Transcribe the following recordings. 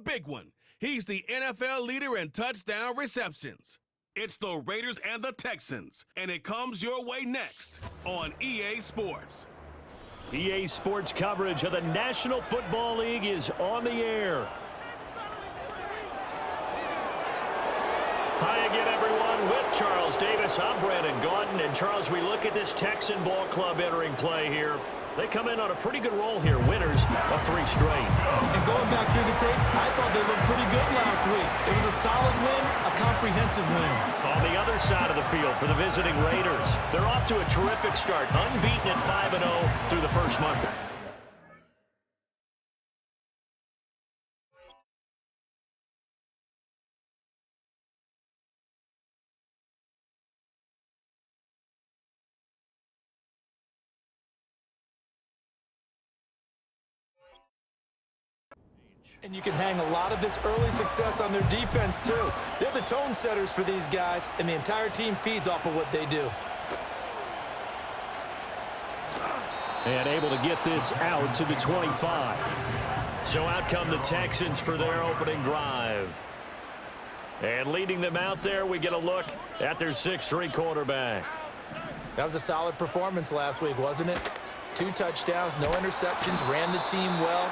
Big one. He's the NFL leader in touchdown receptions. It's the Raiders and the Texans, and it comes your way next on EA Sports. EA Sports coverage of the National Football League is on the air. Hi again, everyone. With Charles Davis, I'm Brandon Gaudin. And, Charles, we look at this Texan ball club entering play here. They come in on a pretty good roll here, winners of 3 straight. And going back through the tape, I thought they looked pretty good last week. It was a solid win, a comprehensive win. On the other side of the field for the visiting Raiders, they're off to a terrific start, unbeaten at 5-0 through the first month. And you can hang a lot of this early success on their defense, too. They're the tone setters for these guys, and the entire team feeds off of what they do. And able to get this out to the 25. So out come the Texans for their opening drive. And leading them out there, we get a look at their 6'3" quarterback. That was a solid performance last week, wasn't it? 2 touchdowns, no interceptions, ran the team well.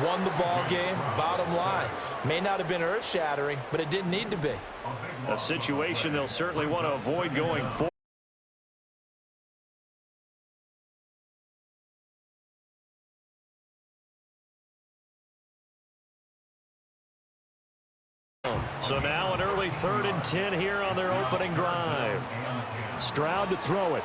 Won the ball game, bottom line. May not have been earth-shattering, but it didn't need to be. A situation they'll certainly want to avoid going forward. So now an early 3rd and 10 here on their opening drive. Stroud to throw it.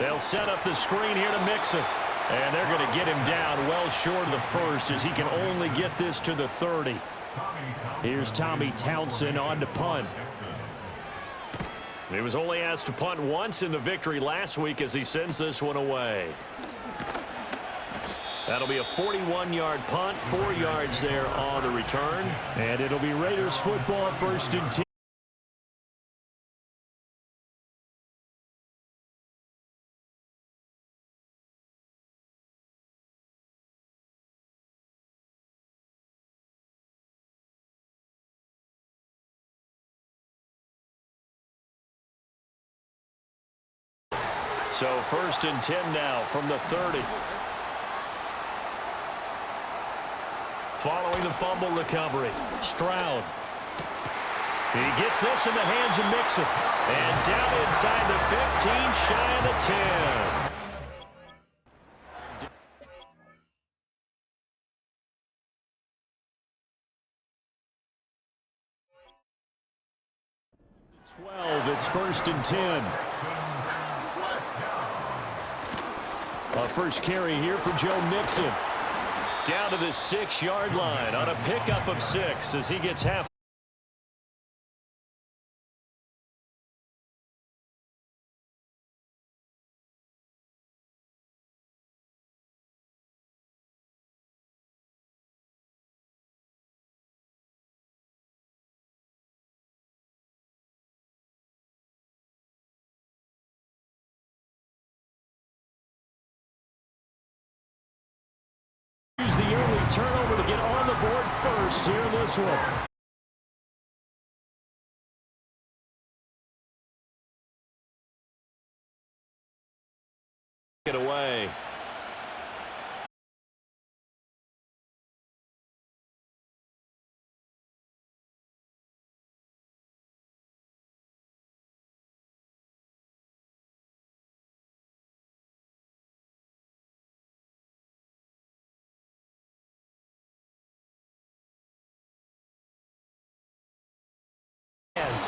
They'll set up the screen here to mix it. And they're going to get him down well short of the first as he can only get this to the 30. Here's Tommy Townsend on to punt. He was only asked to punt once in the victory last week as he sends this one away. That'll be a 41-yard punt, 4 yards there on the return. And it'll be Raiders football 1st and 10. So 1st and 10 now from the 30. Following the fumble recovery, Stroud. He gets this in the hands of Mixon. And down inside the 15, shy of the 10. 12, it's 1st and 10. A first carry here for Joe Mixon. Down to the 6-yard line on a pickup of 6 as he gets half. Use the early turnover to get on the board first here in this one. Get away.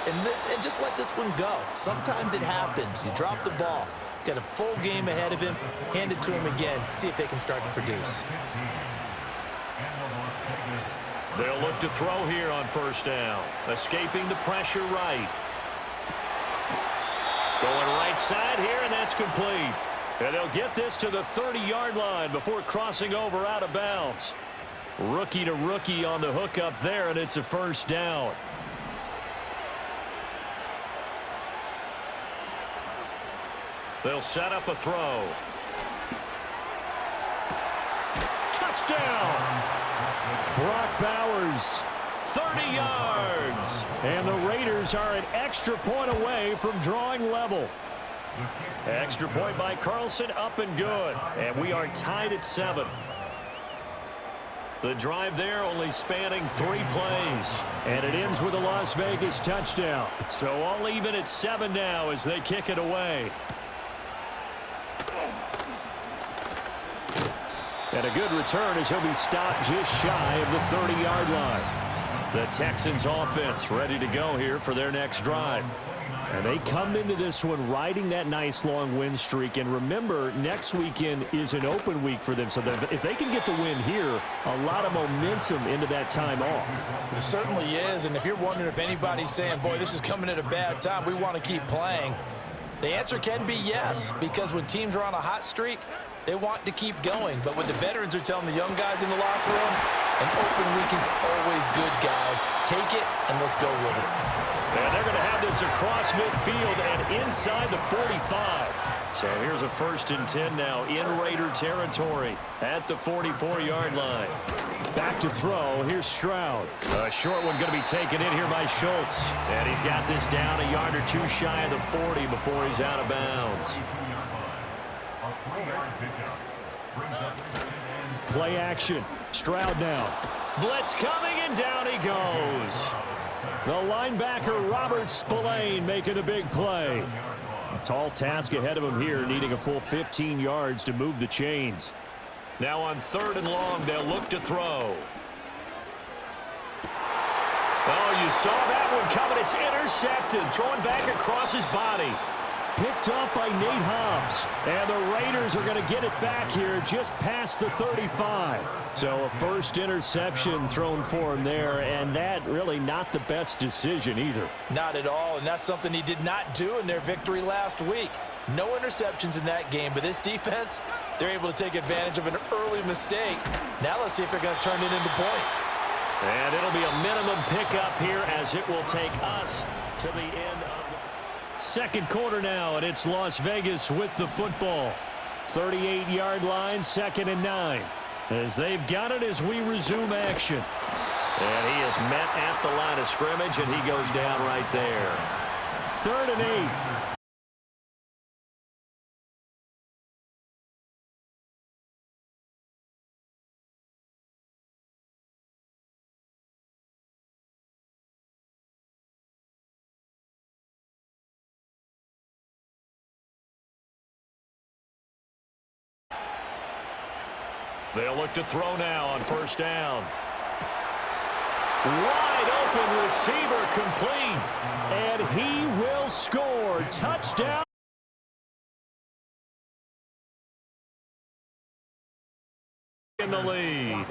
And just let this one go. Sometimes it happens. You drop the ball. Got a full game ahead of him. Hand it to him again. See if they can start to produce. They'll look to throw here on 1st down. Escaping the pressure right. Going right side here, and that's complete. And they'll get this to the 30-yard line before crossing over out of bounds. Rookie to rookie on the hookup there, and it's a 1st down. They'll set up a throw. Touchdown! Brock Bowers, 30 yards. And the Raiders are an extra point away from drawing level. Extra point by Carlson, up and good. And we are tied at 7. The drive there only spanning 3 plays. And it ends with a Las Vegas touchdown. So all even at 7 now as they kick it away. And a good return as he'll be stopped just shy of the 30-yard line. The Texans offense ready to go here for their next drive. And they come into this one riding that nice long win streak. And remember, next weekend is an open week for them. So if they can get the win here, a lot of momentum into that time off. It certainly is. And if you're wondering if anybody's saying, boy, this is coming at a bad time, we want to keep playing, the answer can be yes. Because when teams are on a hot streak, they want to keep going. But what the veterans are telling the young guys in the locker room, an open week is always good, guys. Take it and let's go with it. And they're going to have this across midfield and inside the 45. So here's a 1st and 10 now in Raider territory at the 44-yard line. Back to throw. Here's Stroud. A short one going to be taken in here by Schultz. And he's got this down a yard or 2 shy of the 40 before he's out of bounds. Play action. Stroud now. Blitz coming, and down he goes. The linebacker, Robert Spillane, making a big play. A tall task ahead of him here, needing a full 15 yards to move the chains. Now on 3rd and long, they'll look to throw. Oh, you saw that one coming. It's intercepted. Throwing back across his body. Picked off by Nate Hobbs. And the Raiders are going to get it back here just past the 35. So a first interception thrown for him there, and that really not the best decision either. Not at all, and that's something he did not do in their victory last week. No interceptions in that game, but this defense, they're able to take advantage of an early mistake. Now let's see if they're going to turn it into points. And it'll be a minimum pickup here as it will take us to the end of the second quarter now, and it's Las Vegas with the football. 38-yard line, 2nd and 9. As they've got it as we resume action. And he is met at the line of scrimmage, and he goes down right there. 3rd and 8. They'll look to throw now on 1st down. Wide open receiver complete. And he will score. Touchdown. In the lead.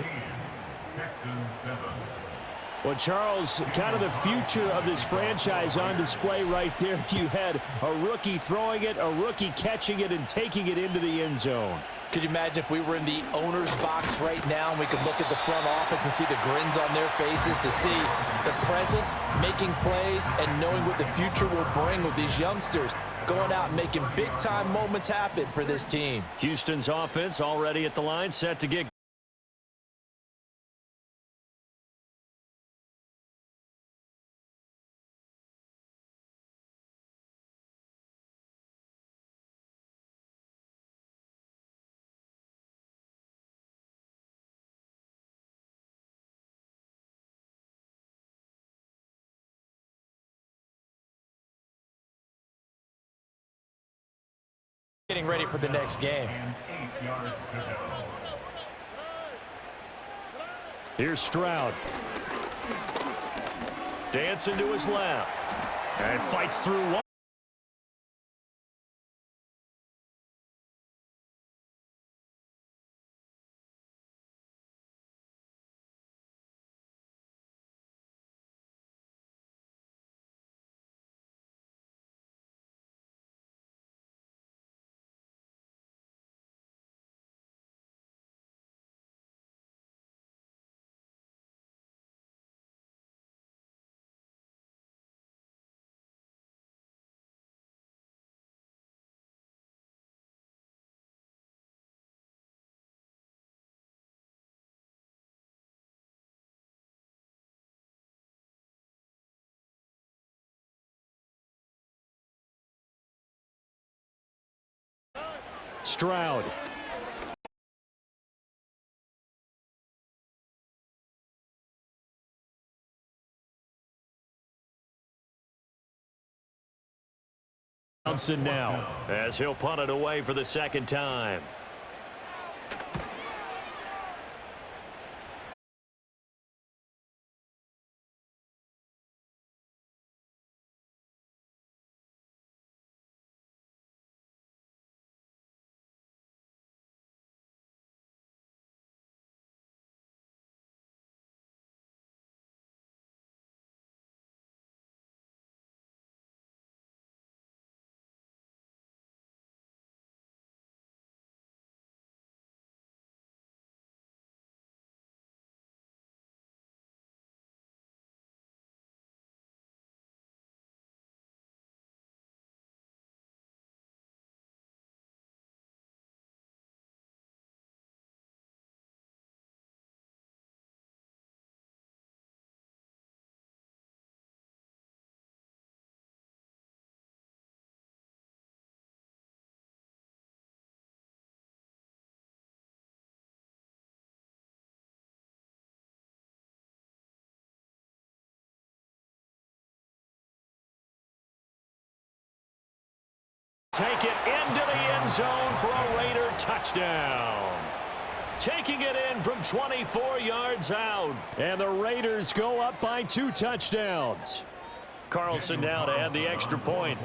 Well, Charles, kind of the future of this franchise on display right there. You had a rookie throwing it, a rookie catching it, and taking it into the end zone. Could you imagine if we were in the owner's box right now and we could look at the front office and see the grins on their faces, to see the present making plays and knowing what the future will bring with these youngsters going out and making big-time moments happen for this team. Houston's offense already at the line, set to get getting ready for the next game. Here's Stroud. Dancing to his left. And fights through one. Stroud. Johnson now as he'll punt it away for the second time. Take it into the end zone for a Raider touchdown. Taking it in from 24 yards out. And the Raiders go up by 2 touchdowns. Carlson now to add the extra point.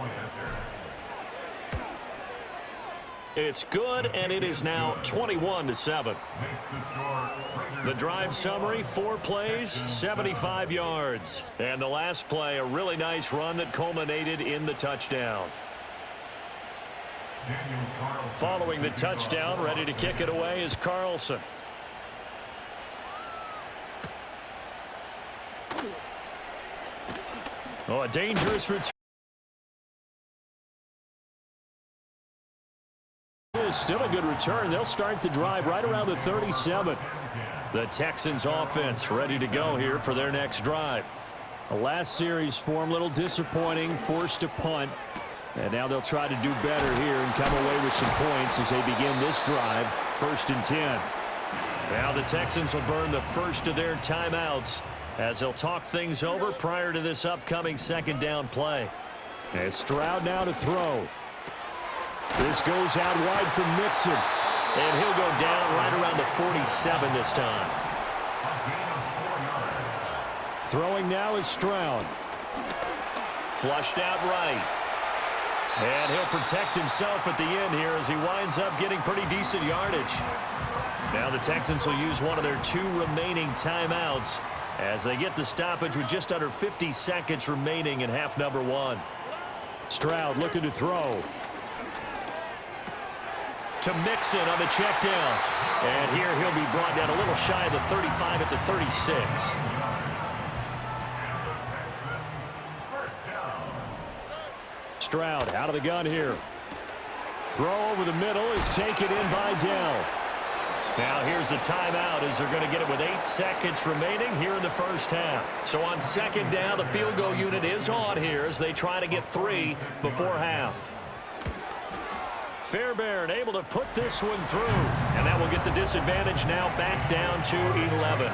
It's good, and it is now 21-7. The drive summary, 4 plays, 75 yards. And the last play, a really nice run that culminated in the touchdown. Following the touchdown, ready to kick it away is Carlson. Oh, a dangerous return. Still a good return. They'll start the drive right around the 37. The Texans offense ready to go here for their next drive. The last series form a little disappointing, forced a punt. And now they'll try to do better here and come away with some points as they begin this drive. 1st and 10. Now the Texans will burn the first of their timeouts as they'll talk things over prior to this upcoming second down play. And Stroud now to throw. This goes out wide from Mixon. And he'll go down right around the 47 this time. Throwing now is Stroud. Flushed out right. And he'll protect himself at the end here as he winds up getting pretty decent yardage. Now the Texans will use one of their 2 remaining timeouts as they get the stoppage with just under 50 seconds remaining in half number 1. Stroud looking to throw. To Mixon on the check down. And here he'll be brought down a little shy of the 35 at the 36. Stroud out of the gun here. Throw over the middle is taken in by Dell. Now here's a timeout as they're going to get it with 8 seconds remaining here in the first half. So on second down, the field goal unit is on here as they try to get 3 before half. Fairbairn able to put this one through. And that will get the disadvantage now back down to 11.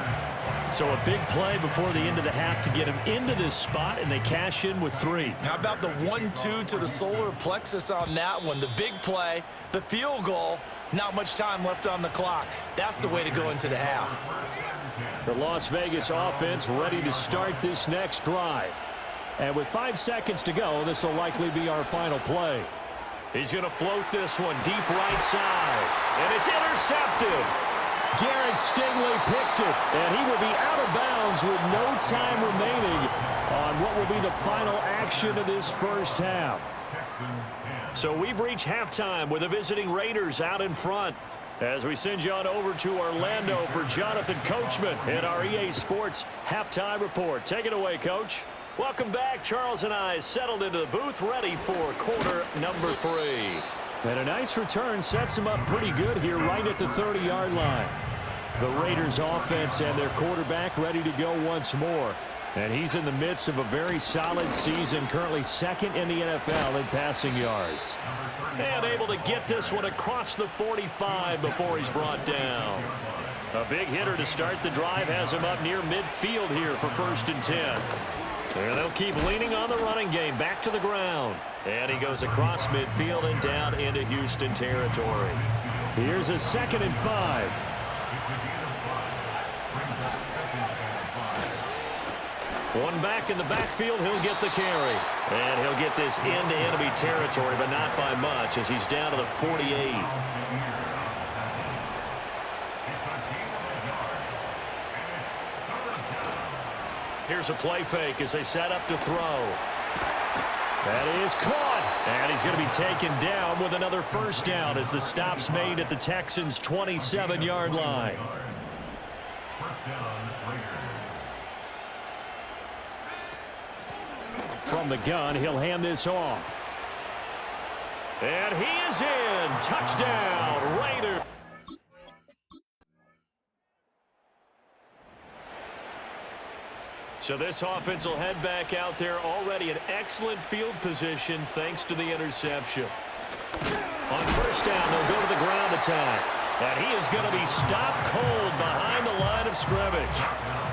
So a big play before the end of the half to get him into this spot, and they cash in with 3. How about the 1-2 to the solar plexus on that one? The big play, the field goal, not much time left on the clock. That's the way to go into the half. The Las Vegas offense ready to start this next drive. And with 5 seconds to go, this will likely be our final play. He's going to float this one deep right side. And it's intercepted. Derek Stingley picks it, and he will be out of bounds with no time remaining on what will be the final action of this first half. So we've reached halftime with the visiting Raiders out in front. As we send you on over to Orlando for Jonathan Coachman in our EA Sports Halftime Report. Take it away, Coach. Welcome back. Charles and I settled into the booth ready for quarter number 3. And a nice return sets them up pretty good here right at the 30-yard line. The Raiders offense and their quarterback ready to go once more. And he's in the midst of a very solid season, currently second in the NFL in passing yards. And able to get this one across the 45 before he's brought down. A big hitter to start the drive has him up near midfield here for 1st and 10. And they'll keep leaning on the running game back to the ground. And he goes across midfield and down into Houston territory. Here's a 2nd and 5. One back in the backfield, he'll get the carry. And he'll get this into enemy territory, but not by much as he's down to the 48. Here's a play fake as they set up to throw. That is caught. And he's going to be taken down with another 1st down as the stop's made at the Texans' 27-yard line. From the gun, he'll hand this off. And he is in. Touchdown, Raiders. So this offense will head back out there, already in excellent field position thanks to the interception. On 1st down, they'll go to the ground attack. And he is going to be stopped cold behind the line of scrimmage.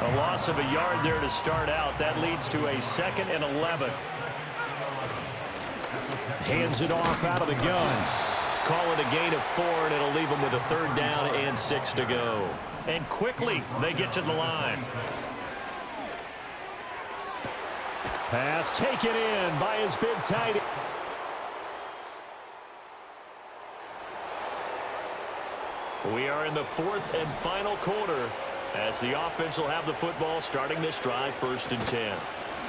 A loss of a yard there to start out. That leads to a 2nd and 11. Hands it off out of the gun. Call it a gain of 4, and it'll leave them with a 3rd down and 6 to go. And quickly, they get to the line. Pass taken in by his big tight end. We are in the 4th and final quarter as the offense will have the football starting this drive 1st and 10.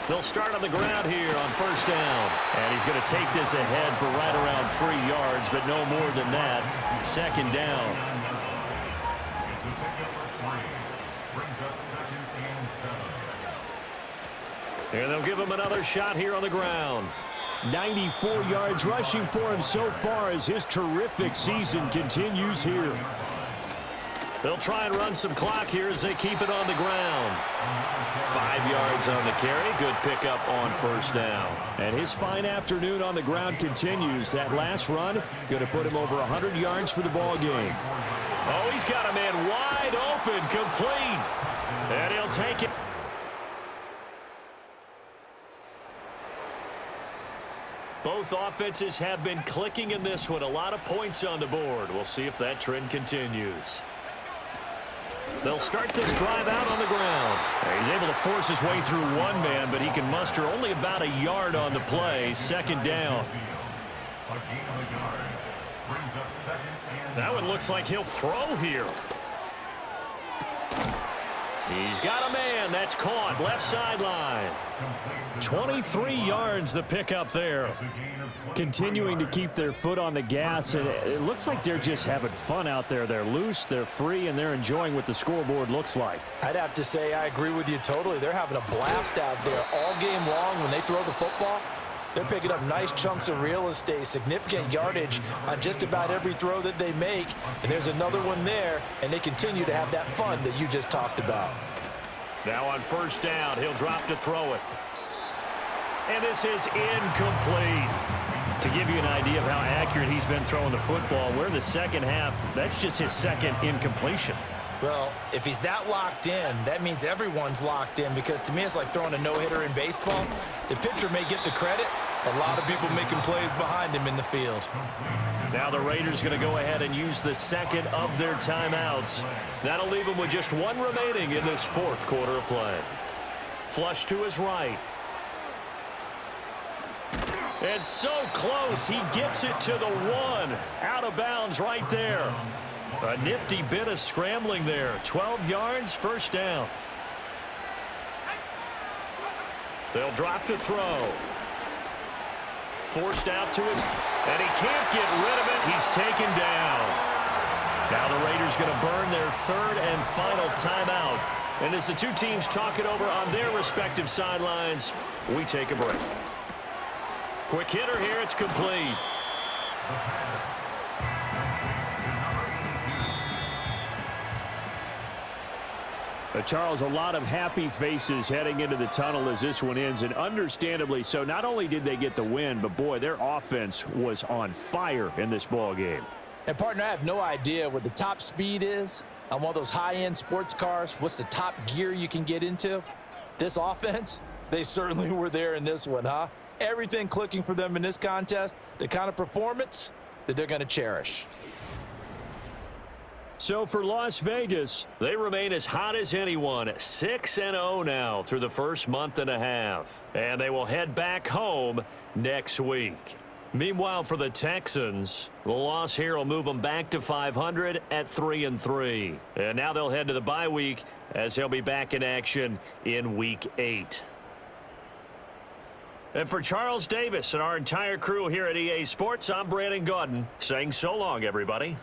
They'll start on the ground here on 1st down. And he's going to take this ahead for right around 3 yards, but no more than that. 2nd down. And they'll give him another shot here on the ground. 94 yards rushing for him so far as his terrific season continues here. They'll try and run some clock here as they keep it on the ground. 5 yards on the carry. Good pickup on 1st down. And his fine afternoon on the ground continues. That last run going to put him over 100 yards for the ball game. Oh, he's got a man wide open, complete. And he'll take it. Both offenses have been clicking in this one. A lot of points on the board. We'll see if that trend continues. They'll start this drive out on the ground. He's able to force his way through one man, but he can muster only about a yard on the play. 2nd down. That one looks like he'll throw here. He's got a man. That's caught. Left sideline. 23 yards the pickup there. Continuing to keep their foot on the gas, and it looks like they're just having fun out there. They're loose, they're free, and they're enjoying what the scoreboard looks like. I'd have to say I agree with you totally. They're having a blast out there all game long. When they throw the football, they're picking up nice chunks of real estate, significant yardage on just about every throw that they make. And there's another one there, and they continue to have that fun that you just talked about. Now on 1st down, he'll drop to throw it. And this is incomplete. To give you an idea of how accurate he's been throwing the football, we're in the 2nd half. That's just his 2nd incompletion. Well, if he's that locked in, that means everyone's locked in, because to me it's like throwing a no-hitter in baseball. The pitcher may get the credit, a lot of people making plays behind him in the field. Now the Raiders going to go ahead and use the 2nd of their timeouts. That'll leave them with just 1 remaining in this 4th quarter of play. Flush to his right. And so close, he gets it to the 1. Out of bounds right there. A nifty bit of scrambling there. 12 yards, 1st down. They'll drop to throw. Forced out to his, and he can't get rid of it. He's taken down. Now the Raiders going to burn their 3rd and final timeout. And as the two teams talk it over on their respective sidelines, we take a break. Quick hitter here, it's complete. Charles, a lot of happy faces heading into the tunnel as this one ends, and understandably so. Not only did they get the win, but boy, their offense was on fire in this ball game. And partner, I have no idea what the top speed is on one of those high-end sports cars. What's the top gear you can get into? This offense, they certainly were there in this one, huh? Everything clicking for them in this contest, the kind of performance that they're going to cherish. So for Las Vegas, they remain as hot as anyone, 6-0 now through the first month and a half. And they will head back home next week. Meanwhile, for the Texans, the loss here will move them back to 500 at 3-3. And now they'll head to the bye week as they'll be back in action in Week 8. And for Charles Davis and our entire crew here at EA Sports, I'm Brandon Gaudin saying so long, everybody.